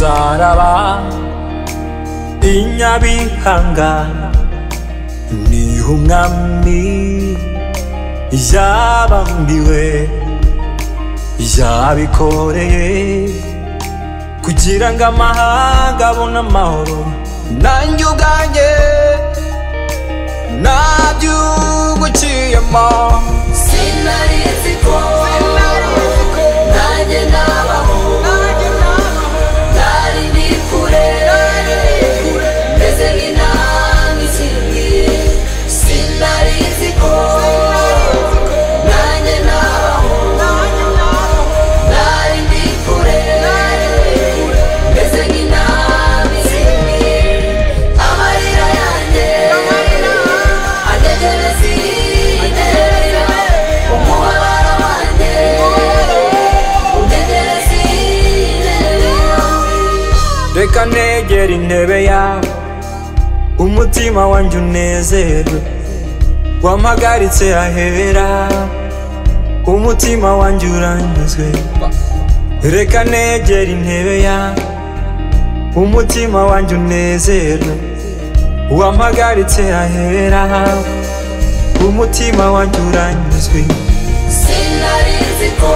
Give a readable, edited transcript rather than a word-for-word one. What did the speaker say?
musaraba inyabihanga niho umwami yabambiwe yabikoreye kugira ngo amahanga abone amahoro nanjye ubwanjye nabyuguciyemo sinarizi ko nanjye nabaho nari ndi kure meze nk'intama izingiye sinarizi ko nanjye nabaho nari ndi kure meze nk'intama izingiye amarira yanjye ategereza intera umubabaro wanjye utegereza intera. reka negera intebe yawe umutima wanjye unezerwe wampagaritse ahera umutima wanjye uranyuzwe reka negera intebe yawe umutima wanjye unezerwe wampagaritse ahera umutima wanjye uranyuzwe sinarizi ko